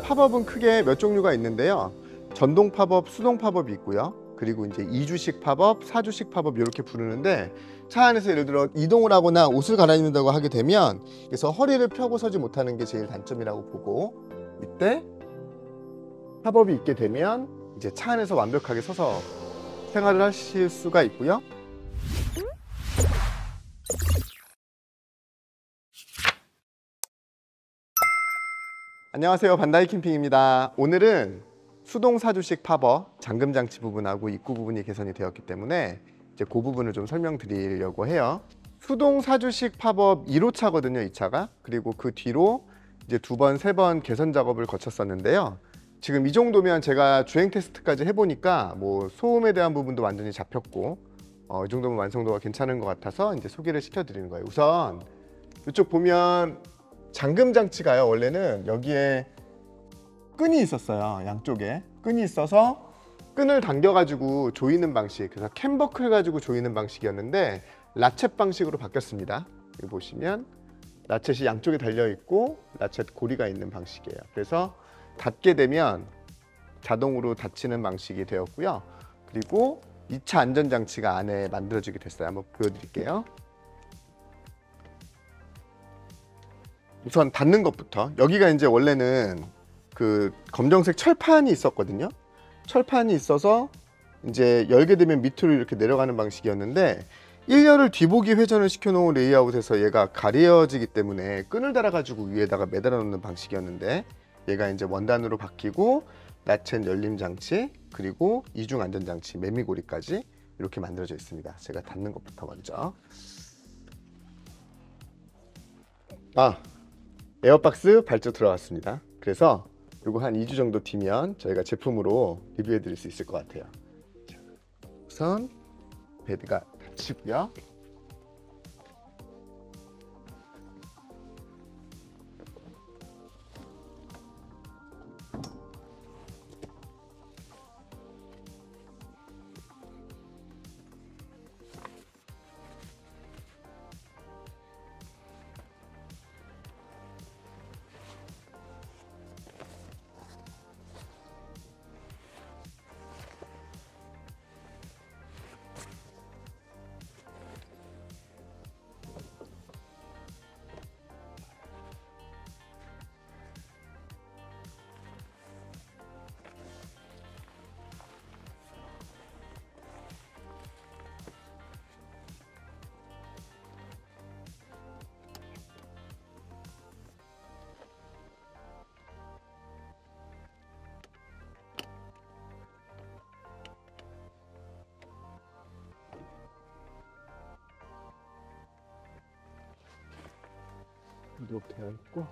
팝업은 크게 몇 종류가 있는데요. 전동 팝업, 수동 팝업이 있고요. 그리고 이제 2주식 팝업, 4주식 팝업 이렇게 부르는데, 차 안에서 예를 들어 이동을 하거나 옷을 갈아입는다고 하게 되면 그래서 허리를 펴고 서지 못하는 게 제일 단점이라고 보고, 이때 팝업이 있게 되면 이제 차 안에서 완벽하게 서서 생활을 하실 수가 있고요. 안녕하세요, 반다이 캠핑입니다. 오늘은 수동 4주식 팝업 잠금 장치 부분하고 입구 부분이 개선이 되었기 때문에 이제 그 부분을 좀 설명드리려고 해요. 수동 4주식 팝업 1호차거든요, 이 차가. 그리고 그 뒤로 이제 2번, 3번 개선 작업을 거쳤었는데요. 지금 이 정도면 제가 주행 테스트까지 해보니까 뭐 소음에 대한 부분도 완전히 잡혔고, 이 정도면 완성도가 괜찮은 것 같아서 이제 소개를 시켜드리는 거예요. 우선 이쪽 보면 잠금 장치가요, 원래는 여기에 끈이 있었어요. 양쪽에 끈이 있어서 끈을 당겨가지고 조이는 방식, 그래서 캠버클 가지고 조이는 방식이었는데 라쳇 방식으로 바뀌었습니다. 여기 보시면 라쳇이 양쪽에 달려있고 라쳇 고리가 있는 방식이에요. 그래서 닫게 되면 자동으로 닫히는 방식이 되었고요. 그리고 2차 안전장치가 안에 만들어지게 됐어요. 한번 보여드릴게요. 우선 닫는 것부터, 여기가 이제 원래는 그 검정색 철판이 있었거든요. 철판이 있어서 이제 열게 되면 밑으로 이렇게 내려가는 방식이었는데 1열을 뒤보기 회전을 시켜놓은 레이아웃에서 얘가 가려지기 때문에 끈을 달아가지고 위에다가 매달아 놓는 방식이었는데, 얘가 이제 원단으로 바뀌고 라쳇 열림 장치, 그리고 이중 안전 장치, 매미고리까지 이렇게 만들어져 있습니다. 제가 닫는 것부터 먼저. 에어박스 발조 들어갔습니다. 그래서 이거 한 2주 정도 뒤면 저희가 제품으로 리뷰해 드릴 수 있을 것 같아요. 자, 우선 베드가 닫히고요. 이렇게 되어 있고,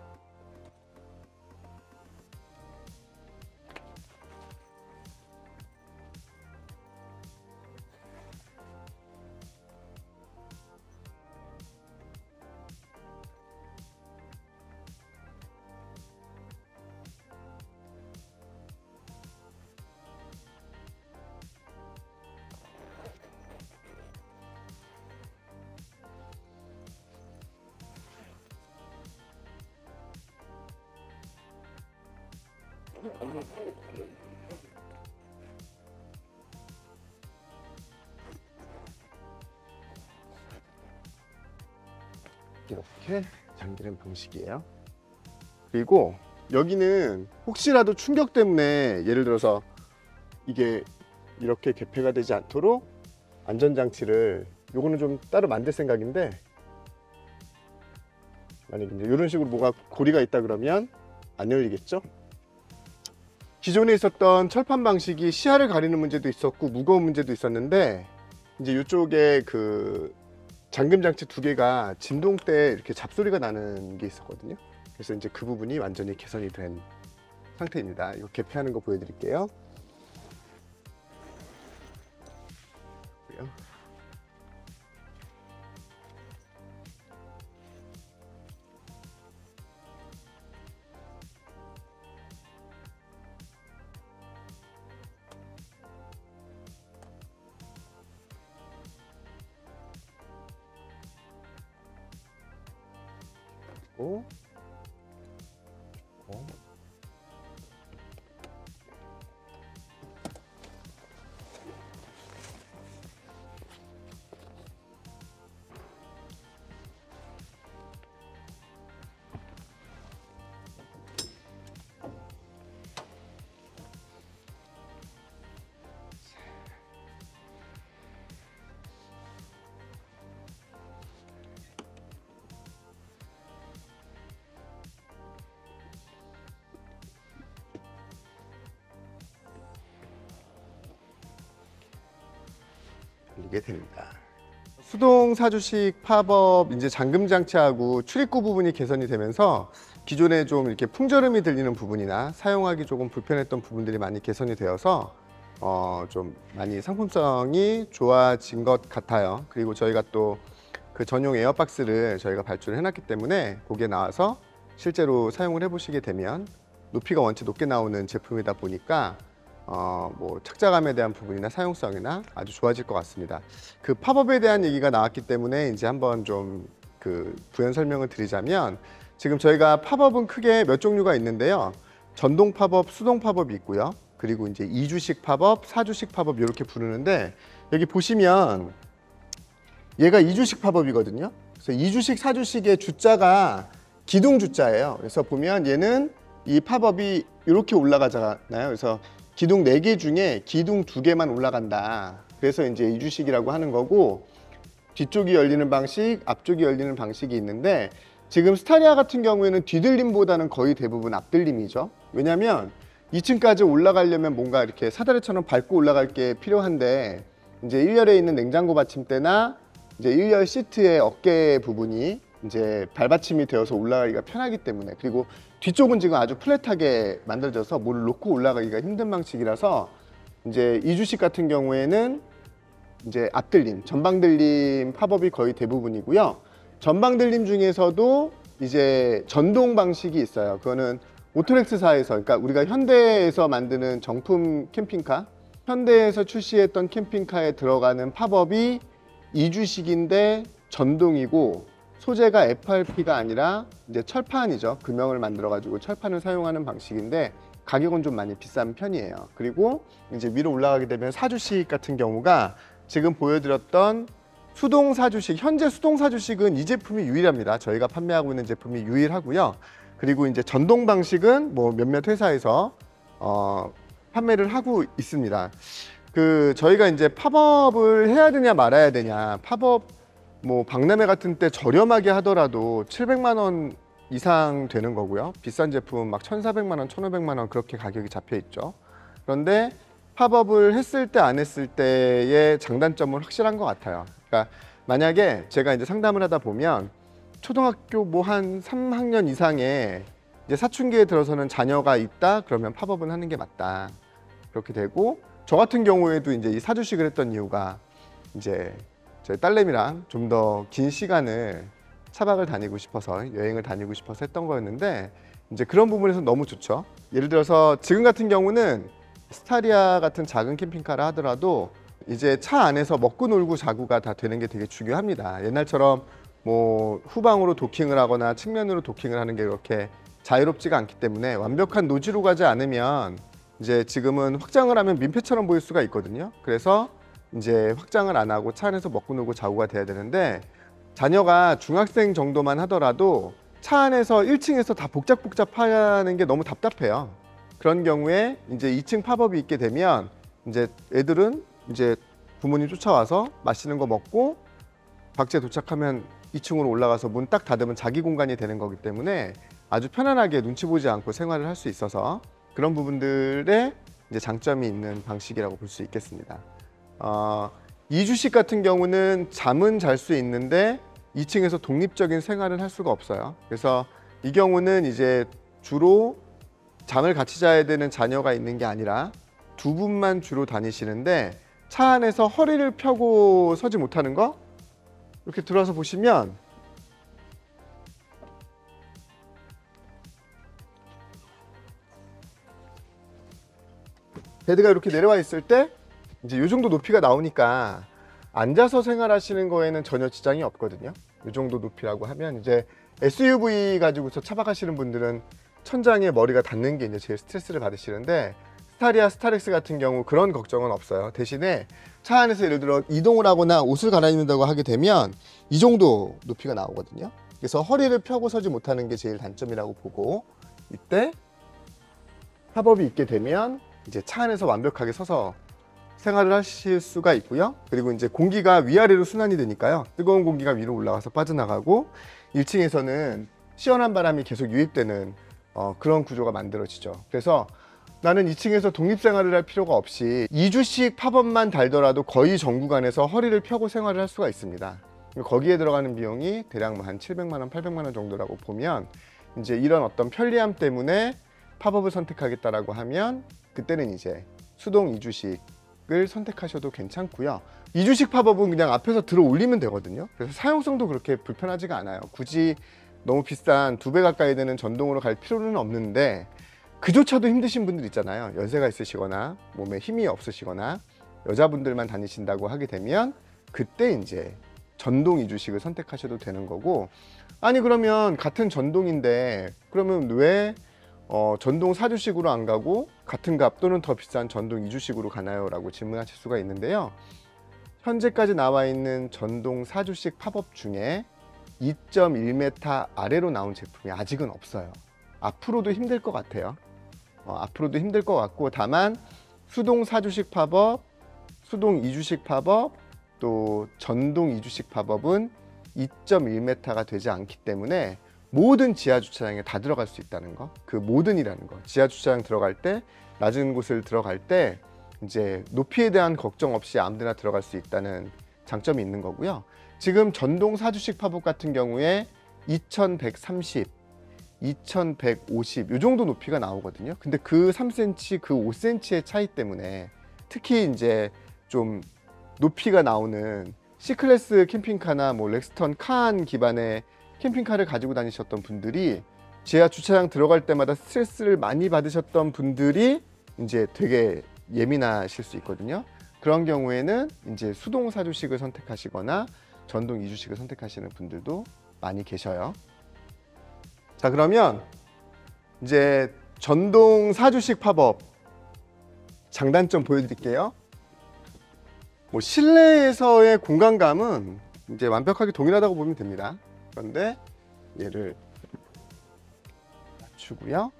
이렇게 잠기는 방식이에요. 그리고 여기는 혹시라도 충격 때문에 예를 들어서 이게 이렇게 개폐가 되지 않도록 안전장치를, 요거는 좀 따로 만들 생각인데, 만약에 이제 이런 식으로 뭐가 고리가 있다 그러면 안 열리겠죠? 기존에 있었던 철판 방식이 시야를 가리는 문제도 있었고 무거운 문제도 있었는데, 이제 이쪽에 그 잠금 장치 2개가 진동 때 이렇게 잡소리가 나는 게 있었거든요. 그래서 이제 그 부분이 완전히 개선이 된 상태입니다. 이거 개폐하는 거 보여드릴게요. 걸리게 됩니다. 수동 사주식 팝업 이제 잠금 장치하고 출입구 부분이 개선이 되면서 기존에 좀 이렇게 풍절음이 들리는 부분이나 사용하기 조금 불편했던 부분들이 많이 개선이 되어서 좀 많이 상품성이 좋아진 것 같아요. 그리고 저희가 또 그 전용 에어박스를 저희가 발주를 해놨기 때문에 거기에 나와서 실제로 사용을 해보시게 되면 높이가 원체 높게 나오는 제품이다 보니까 뭐 착자감에 대한 부분이나 사용성이나 아주 좋아질 것 같습니다. 그 팝업에 대한 얘기가 나왔기 때문에 이제 한번 좀 그 부연 설명을 드리자면, 지금 저희가 팝업은 크게 몇 종류가 있는데요. 전동 팝업, 수동 팝업이 있고요. 그리고 이제 2주식 팝업, 4주식 팝업 이렇게 부르는데, 여기 보시면 얘가 2주식 팝업이거든요. 그래서 2주식, 4주식의 주자가 기둥 주자예요. 그래서 보면 얘는 이 팝업이 이렇게 올라가잖아요. 그래서 기둥 4개 중에 기둥 2개만 올라간다. 그래서 이제 2주식이라고 하는 거고, 뒤쪽이 열리는 방식, 앞쪽이 열리는 방식이 있는데, 지금 스타리아 같은 경우에는 뒤들림보다는 거의 대부분 앞들림이죠. 왜냐면 2층까지 올라가려면 뭔가 이렇게 사다리처럼 밟고 올라갈 게 필요한데, 이제 1열에 있는 냉장고 받침대나 이제 1열 시트의 어깨 부분이 이제 발받침이 되어서 올라가기가 편하기 때문에, 그리고 뒤쪽은 지금 아주 플랫하게 만들어져서 뭘 놓고 올라가기가 힘든 방식이라서, 이제 2주식 같은 경우에는 이제 앞들림, 전방들림 팝업이 거의 대부분이고요. 전방들림 중에서도 이제 전동 방식이 있어요. 그거는 오토렉스사에서, 그러니까 우리가 현대에서 만드는 정품 캠핑카, 현대에서 출시했던 캠핑카에 들어가는 팝업이 2주식인데 전동이고, 소재가 FRP가 아니라 이제 철판이죠. 금형을 만들어 가지고 철판을 사용하는 방식인데 가격은 좀 많이 비싼 편이에요. 그리고 이제 위로 올라가게 되면 4주식 같은 경우가 지금 보여드렸던 수동 4주식, 현재 수동 4주식은 이 제품이 유일합니다. 저희가 판매하고 있는 제품이 유일하고요. 그리고 이제 전동 방식은 뭐 몇몇 회사에서 판매를 하고 있습니다. 그 저희가 이제 팝업을 해야 되냐 말아야 되냐, 팝업 뭐 박람회 같은 때 저렴하게 하더라도 700만 원 이상 되는 거고요. 비싼 제품 막 1,400만 원, 1,500만 원 그렇게 가격이 잡혀 있죠. 그런데 팝업을 했을 때 안 했을 때의 장단점은 확실한 것 같아요. 그러니까 만약에 제가 이제 상담을 하다 보면 초등학교 뭐 한 3학년 이상의 이제 사춘기에 들어서는 자녀가 있다, 그러면 팝업은 하는 게 맞다. 그렇게 되고, 저 같은 경우에도 이제 이 4주식을 했던 이유가 이제 저희 딸내미랑 좀 더 긴 시간을 차박을 다니고 싶어서, 여행을 다니고 싶어서 했던 거였는데, 이제 그런 부분에서 너무 좋죠. 예를 들어서 지금 같은 경우는 스타리아 같은 작은 캠핑카를 하더라도 이제 차 안에서 먹고 놀고 자고가 다 되는 게 되게 중요합니다. 옛날처럼 뭐 후방으로 도킹을 하거나 측면으로 도킹을 하는 게 그렇게 자유롭지가 않기 때문에, 완벽한 노지로 가지 않으면 이제 지금은 확장을 하면 민폐처럼 보일 수가 있거든요. 그래서 이제 확장을 안 하고 차 안에서 먹고 놀고 자고가 돼야 되는데, 자녀가 중학생 정도만 하더라도 차 안에서 1층에서 다 복잡하는 게 너무 답답해요. 그런 경우에 이제 2층 팝업이 있게 되면 이제 애들은 이제 부모님 쫓아와서 맛있는 거 먹고 박지에 도착하면 2층으로 올라가서 문 딱 닫으면 자기 공간이 되는 거기 때문에 아주 편안하게 눈치 보지 않고 생활을 할 수 있어서, 그런 부분들에 이제 장점이 있는 방식이라고 볼 수 있겠습니다. 2주식 같은 경우는 잠은 잘 수 있는데 2층에서 독립적인 생활을 할 수가 없어요. 그래서 이 경우는 이제 주로 잠을 같이 자야 되는 자녀가 있는 게 아니라 두 분만 주로 다니시는데, 차 안에서 허리를 펴고 서지 못하는 거, 이렇게 들어와서 보시면 베드가 이렇게 내려와 있을 때 이제 이 정도 높이가 나오니까 앉아서 생활하시는 거에는 전혀 지장이 없거든요. 이 정도 높이라고 하면 이제 SUV 가지고서 차박하시는 분들은 천장에 머리가 닿는 게 이제 제일 스트레스를 받으시는데, 스타리아, 스타렉스 같은 경우 그런 걱정은 없어요. 대신에 차 안에서 예를 들어 이동을 하거나 옷을 갈아입는다고 하게 되면 이 정도 높이가 나오거든요. 그래서 허리를 펴고 서지 못하는 게 제일 단점이라고 보고, 이때 팝업이 있게 되면 이제 차 안에서 완벽하게 서서 생활을 하실 수가 있고요. 그리고 이제 공기가 위아래로 순환이 되니까요. 뜨거운 공기가 위로 올라가서 빠져나가고 1층에서는 시원한 바람이 계속 유입되는 그런 구조가 만들어지죠. 그래서 나는 2층에서 독립생활을 할 필요가 없이 2주씩 팝업만 달더라도 거의 전 구간에서 허리를 펴고 생활을 할 수가 있습니다. 거기에 들어가는 비용이 대략 한 700만 원, 800만 원 정도라고 보면 이제 이런 어떤 편리함 때문에 팝업을 선택하겠다라고 하면 그때는 이제 수동 2주식을 선택하셔도 괜찮고요. 2주식 팝업은 그냥 앞에서 들어 올리면 되거든요. 그래서 사용성도 그렇게 불편하지가 않아요. 굳이 너무 비싼 2배 가까이 되는 전동으로 갈 필요는 없는데 그조차도 힘드신 분들 있잖아요. 연세가 있으시거나 몸에 힘이 없으시거나 여자분들만 다니신다고 하게 되면 그때 이제 전동 2주식을 선택하셔도 되는 거고, 아니 그러면 같은 전동인데 그러면 왜 전동 4주식으로 안 가고 같은 값 또는 더 비싼 전동 2주식으로 가나요? 라고 질문하실 수가 있는데요. 현재까지 나와 있는 전동 4주식 팝업 중에 2.1m 아래로 나온 제품이 아직은 없어요. 앞으로도 힘들 것 같아요. 앞으로도 힘들 것 같고, 다만 수동 4주식 팝업, 수동 2주식 팝업, 또 전동 2주식 팝업은 2.1m가 되지 않기 때문에 모든 지하 주차장에 다 들어갈 수 있다는 거. 그 모든이라는 거. 지하 주차장 들어갈 때, 낮은 곳을 들어갈 때 이제 높이에 대한 걱정 없이 아무데나 들어갈 수 있다는 장점이 있는 거고요. 지금 전동 4주식 팝업 같은 경우에 2130, 2150 이 정도 높이가 나오거든요. 근데 그 3cm, 그 5cm의 차이 때문에 특히 이제 좀 높이가 나오는 C클래스 캠핑카나 뭐 렉스턴 칸 기반의 캠핑카를 가지고 다니셨던 분들이 지하 주차장 들어갈 때마다 스트레스를 많이 받으셨던 분들이 이제 되게 예민하실 수 있거든요. 그런 경우에는 이제 수동 4주식을 선택하시거나 전동 2주식을 선택하시는 분들도 많이 계셔요. 자, 그러면 이제 전동 4주식 팝업 장단점 보여드릴게요. 뭐 실내에서의 공간감은 이제 완벽하게 동일하다고 보면 됩니다. 그런데 얘를 낮추고요.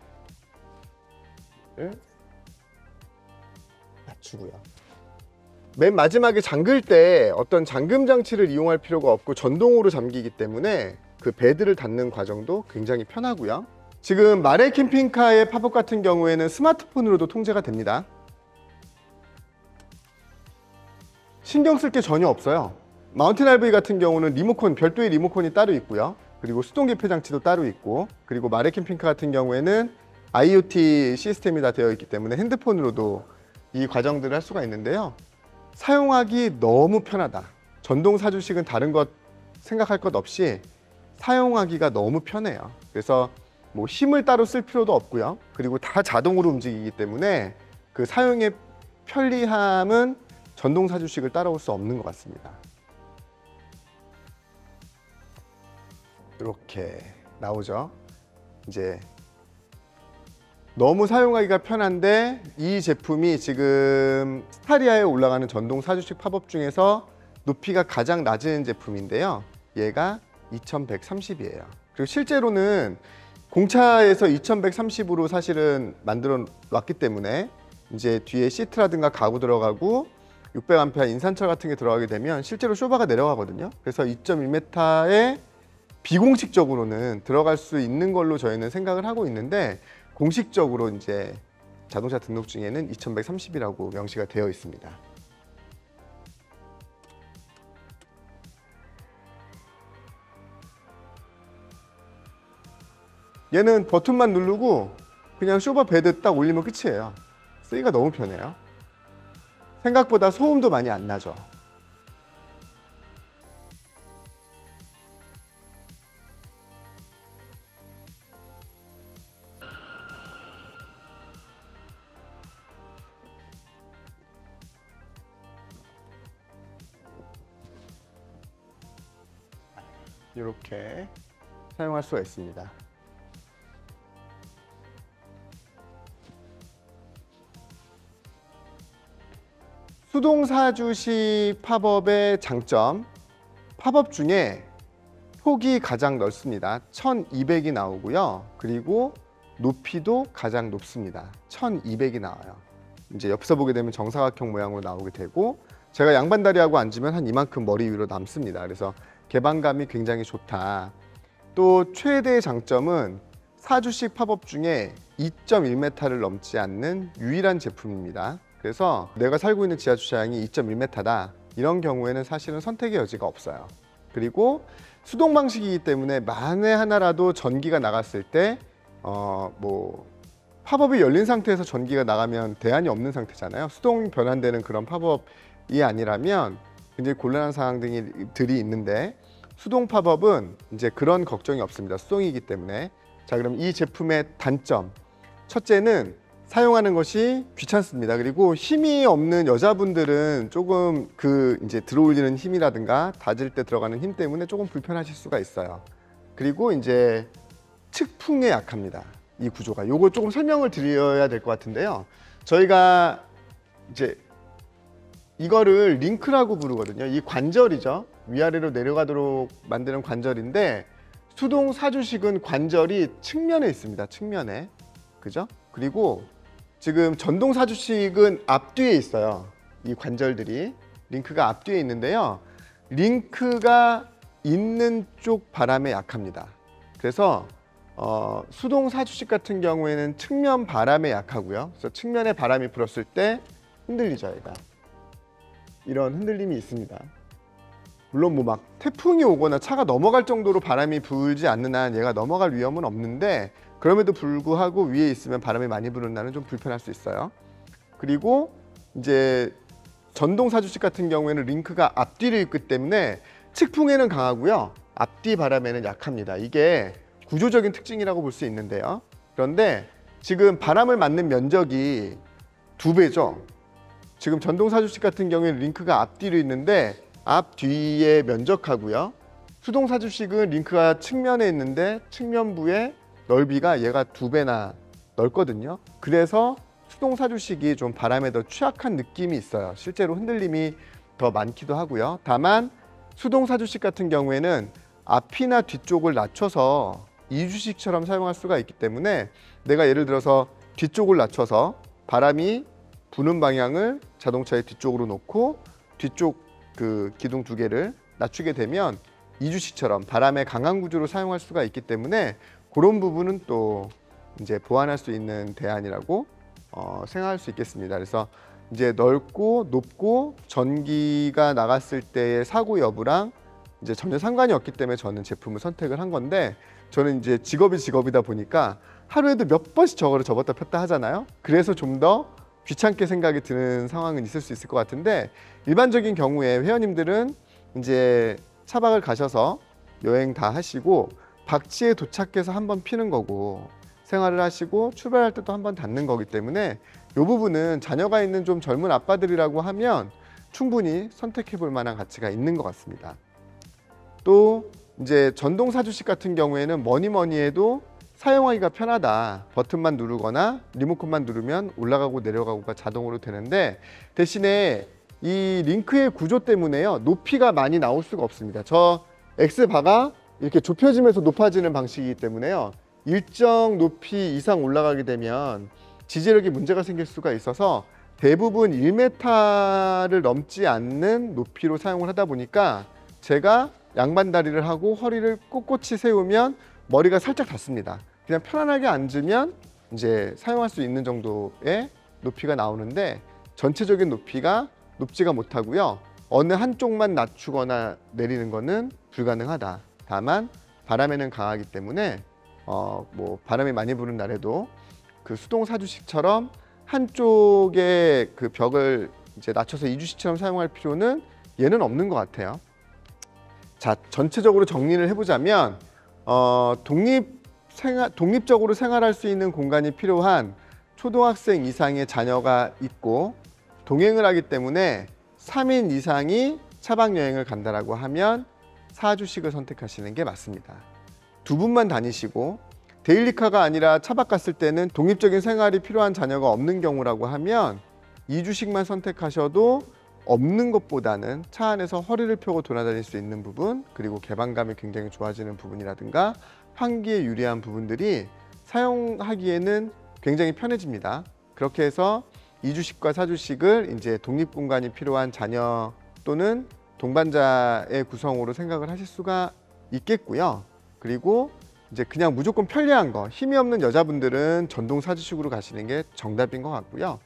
맨 마지막에 잠글 때 어떤 잠금 장치를 이용할 필요가 없고 전동으로 잠기기 때문에 그 베드를 닫는 과정도 굉장히 편하고요. 지금 마레 캠핑카의 팝업 같은 경우에는 스마트폰으로도 통제가 됩니다. 신경 쓸 게 전혀 없어요. 마운틴 RV 같은 경우는 리모컨, 별도의 리모컨이 따로 있고요. 그리고 수동 개폐 장치도 따로 있고, 그리고 마레 캠핑카 같은 경우에는 IoT 시스템이 다 되어 있기 때문에 핸드폰으로도 이 과정들을 할 수가 있는데요. 사용하기 너무 편하다. 전동 4주식은 다른 것 생각할 것 없이 사용하기가 너무 편해요. 그래서 뭐 힘을 따로 쓸 필요도 없고요. 그리고 다 자동으로 움직이기 때문에 그 사용의 편리함은 전동 4주식을 따라올 수 없는 것 같습니다. 이렇게 나오죠. 이제 너무 사용하기가 편한데 이 제품이 지금 스타리아에 올라가는 전동 4주식 팝업 중에서 높이가 가장 낮은 제품인데요. 얘가 2130이에요. 그리고 실제로는 공차에서 2130으로 사실은 만들어 놨기 때문에 이제 뒤에 시트라든가 가구 들어가고 600A 인산철 같은 게 들어가게 되면 실제로 쇼바가 내려가거든요. 그래서 2.1m에 비공식적으로는 들어갈 수 있는 걸로 저희는 생각을 하고 있는데, 공식적으로 이제 자동차 등록증에는 2130이라고 명시가 되어 있습니다. 얘는 버튼만 누르고 그냥 쇼바 베드 딱 올리면 끝이에요. 쓰기가 너무 편해요. 생각보다 소음도 많이 안 나죠. 이렇게 사용할 수가 있습니다. 수동 4주식 팝업의 장점, 팝업 중에 폭이 가장 넓습니다. 1200이 나오고요. 그리고 높이도 가장 높습니다. 1200이 나와요. 이제 옆에서 보게 되면 정사각형 모양으로 나오게 되고, 제가 양반다리하고 앉으면 한 이만큼 머리 위로 남습니다. 그래서 개방감이 굉장히 좋다. 또 최대의 장점은 4주식 팝업 중에 2.1m를 넘지 않는 유일한 제품입니다. 그래서 내가 살고 있는 지하 주차장이 2.1m다. 이런 경우에는 사실은 선택의 여지가 없어요. 그리고 수동 방식이기 때문에 만에 하나라도 전기가 나갔을 때 팝업이 열린 상태에서 전기가 나가면 대안이 없는 상태잖아요. 수동 변환되는 그런 팝업이 아니라면 굉장히 곤란한 상황들이 있는데, 수동 팝업은 이제 그런 걱정이 없습니다. 수동이기 때문에. 자, 그럼 이 제품의 단점. 첫째는 사용하는 것이 귀찮습니다. 그리고 힘이 없는 여자분들은 조금 이제 들어올리는 힘이라든가 다질 때 들어가는 힘 때문에 조금 불편하실 수가 있어요. 그리고 이제 측풍에 약합니다. 이 구조가. 요거 조금 설명을 드려야 될 것 같은데요. 저희가 이제 이거를 링크라고 부르거든요. 이 관절이죠. 위아래로 내려가도록 만드는 관절인데, 수동 사주식은 관절이 측면에 있습니다. 측면에. 그죠? 그리고 지금 전동 사주식은 앞뒤에 있어요. 이 관절들이. 링크가 앞뒤에 있는데요. 링크가 있는 쪽 바람에 약합니다. 그래서 수동 사주식 같은 경우에는 측면 바람에 약하고요. 그래서 측면에 바람이 불었을 때 흔들리죠, 얘가. 이런 흔들림이 있습니다. 물론 막 태풍이 오거나 차가 넘어갈 정도로 바람이 불지 않는 한 얘가 넘어갈 위험은 없는데, 그럼에도 불구하고 위에 있으면 바람이 많이 부는 날은 좀 불편할 수 있어요. 그리고 이제 전동 사주식 같은 경우에는 링크가 앞뒤로 있기 때문에 측풍에는 강하고요, 앞뒤 바람에는 약합니다. 이게 구조적인 특징이라고 볼 수 있는데요. 그런데 지금 바람을 맞는 면적이 2배죠. 지금 전동 사주식 같은 경우에는 링크가 앞뒤로 있는데 앞뒤의 면적하고요, 수동 사주식은 링크가 측면에 있는데 측면부의 넓이가 얘가 2배나 넓거든요. 그래서 수동 사주식이 좀 바람에 더 취약한 느낌이 있어요. 실제로 흔들림이 더 많기도 하고요. 다만 수동 사주식 같은 경우에는 앞이나 뒤쪽을 낮춰서 이주식처럼 사용할 수가 있기 때문에, 내가 예를 들어서 뒤쪽을 낮춰서 바람이 부는 방향을 자동차의 뒤쪽으로 놓고 뒤쪽 기둥 2개를 낮추게 되면 이주식처럼 바람의 강한 구조로 사용할 수가 있기 때문에, 그런 부분은 또 이제 보완할 수 있는 대안이라고 생각할 수 있겠습니다. 그래서 이제 넓고 높고 전기가 나갔을 때의 사고 여부랑 이제 전혀 상관이 없기 때문에 저는 제품을 선택을 한 건데, 저는 이제 직업이다 보니까 하루에도 몇 번씩 저거를 접었다 폈다 하잖아요. 그래서 좀 더 귀찮게 생각이 드는 상황은 있을 수 있을 것 같은데, 일반적인 경우에 회원님들은 이제 차박을 가셔서 여행 다 하시고 박지에 도착해서 한번 피는 거고, 생활을 하시고 출발할 때도 한번 닫는 거기 때문에 이 부분은 자녀가 있는 좀 젊은 아빠들이라고 하면 충분히 선택해 볼 만한 가치가 있는 것 같습니다. 또 이제 전동 사주식 같은 경우에는 뭐니 해도 사용하기가 편하다. 버튼만 누르거나 리모컨만 누르면 올라가고 내려가고가 자동으로 되는데, 대신에 이 링크의 구조 때문에요, 높이가 많이 나올 수가 없습니다. 저 X바가 이렇게 좁혀지면서 높아지는 방식이기 때문에요, 일정 높이 이상 올라가게 되면 지지력에 문제가 생길 수가 있어서 대부분 1m를 넘지 않는 높이로 사용을 하다 보니까, 제가 양반다리를 하고 허리를 꼿꼿이 세우면 머리가 살짝 닿습니다. 그냥 편안하게 앉으면 이제 사용할 수 있는 정도의 높이가 나오는데, 전체적인 높이가 높지가 못하고요, 어느 한쪽만 낮추거나 내리는 것은 불가능하다. 다만 바람에는 강하기 때문에 바람이 많이 부는 날에도 수동 사주식처럼 한쪽의 벽을 이제 낮춰서 이주식처럼 사용할 필요는 얘는 없는 것 같아요. 자, 전체적으로 정리를 해보자면 독립적으로 생활할 수 있는 공간이 필요한 초등학생 이상의 자녀가 있고 동행을 하기 때문에 3인 이상이 차박 여행을 간다라고 하면 사주식을 선택하시는 게 맞습니다. 2분만 다니시고 데일리카가 아니라 차박 갔을 때는 독립적인 생활이 필요한 자녀가 없는 경우라고 하면 2주식만 선택하셔도 없는 것보다는 차 안에서 허리를 펴고 돌아다닐 수 있는 부분, 그리고 개방감이 굉장히 좋아지는 부분이라든가 환기에 유리한 부분들이 사용하기에는 굉장히 편해집니다. 그렇게 해서 2주식과 4주식을 이제 독립공간이 필요한 자녀 또는 동반자의 구성으로 생각을 하실 수가 있겠고요. 그리고 이제 그냥 무조건 편리한 거, 힘이 없는 여자분들은 전동 사주식으로 가시는 게 정답인 것 같고요.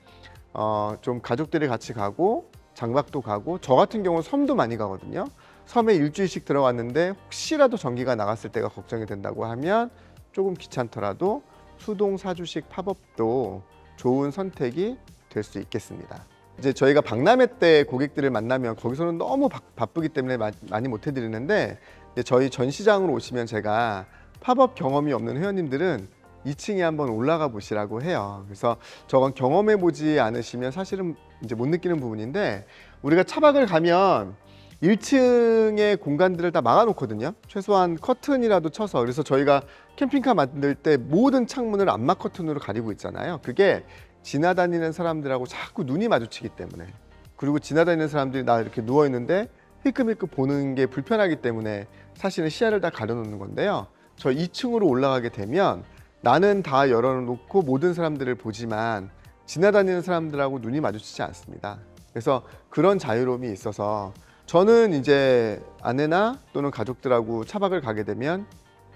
좀 가족들이 같이 가고 장박도 가고, 저 같은 경우는 섬도 많이 가거든요. 섬에 일주일씩 들어갔는데 혹시라도 전기가 나갔을 때가 걱정이 된다고 하면 조금 귀찮더라도 수동 사주식 팝업도 좋은 선택이 될 수 있겠습니다. 이제 저희가 박람회 때 고객들을 만나면 거기서는 너무 바쁘기 때문에 많이 못 해드리는데, 이제 저희 전시장으로 오시면 제가 팝업 경험이 없는 회원님들은 2층에 한번 올라가 보시라고 해요. 그래서 저건 경험해 보지 않으시면 사실은 이제 못 느끼는 부분인데, 우리가 차박을 가면 1층의 공간들을 다 막아 놓거든요. 최소한 커튼이라도 쳐서. 그래서 저희가 캠핑카 만들 때 모든 창문을 암막 커튼으로 가리고 있잖아요. 그게 지나다니는 사람들하고 자꾸 눈이 마주치기 때문에, 그리고 지나다니는 사람들이 나 이렇게 누워 있는데 힐끔힐끔 보는 게 불편하기 때문에 사실은 시야를 다 가려놓는 건데요. 저 2층으로 올라가게 되면 나는 다 열어놓고 모든 사람들을 보지만 지나다니는 사람들하고 눈이 마주치지 않습니다. 그래서 그런 자유로움이 있어서 저는 이제 아내나 또는 가족들하고 차박을 가게 되면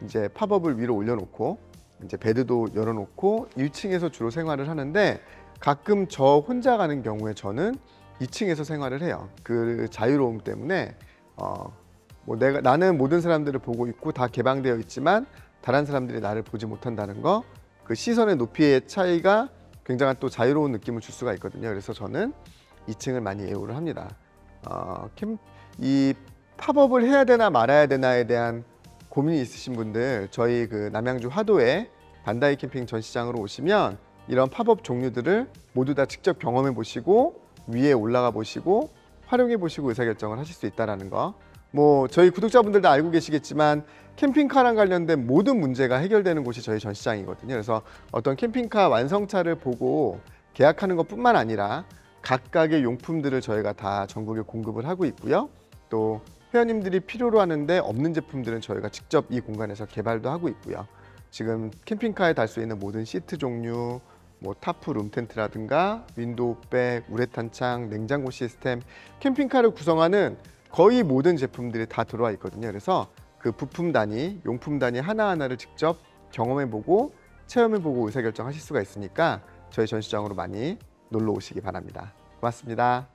이제 팝업을 위로 올려놓고 이제 베드도 열어놓고 1층에서 주로 생활을 하는데, 가끔 저 혼자 가는 경우에 저는 2층에서 생활을 해요. 그 자유로움 때문에 뭐 나는 모든 사람들을 보고 있고 다 개방되어 있지만 다른 사람들이 나를 보지 못한다는 거, 그 시선의 높이의 차이가 굉장한 또 자유로운 느낌을 줄 수가 있거든요. 그래서 저는 2층을 많이 애호를 합니다. 이 팝업을 해야 되나 말아야 되나에 대한 고민이 있으신 분들, 저희 그 남양주 화도에 반다이 캠핑 전시장으로 오시면 이런 팝업 종류들을 모두 다 직접 경험해 보시고 위에 올라가 보시고 활용해 보시고 의사결정을 하실 수 있다는 거. 뭐 저희 구독자분들도 알고 계시겠지만 캠핑카랑 관련된 모든 문제가 해결되는 곳이 저희 전시장이거든요. 그래서 어떤 캠핑카 완성차를 보고 계약하는 것뿐만 아니라 각각의 용품들을 저희가 다 전국에 공급을 하고 있고요. 또 회원님들이 필요로 하는데 없는 제품들은 저희가 직접 이 공간에서 개발도 하고 있고요. 지금 캠핑카에 달 수 있는 모든 시트 종류, 뭐 타프 룸텐트라든가 윈도우백, 우레탄 창, 냉장고 시스템, 캠핑카를 구성하는 거의 모든 제품들이 다 들어와 있거든요. 그래서 그 부품 단위, 용품 단위 하나하나를 직접 경험해보고 체험해보고 의사결정하실 수가 있으니까 저희 전시장으로 많이 놀러 오시기 바랍니다. 고맙습니다.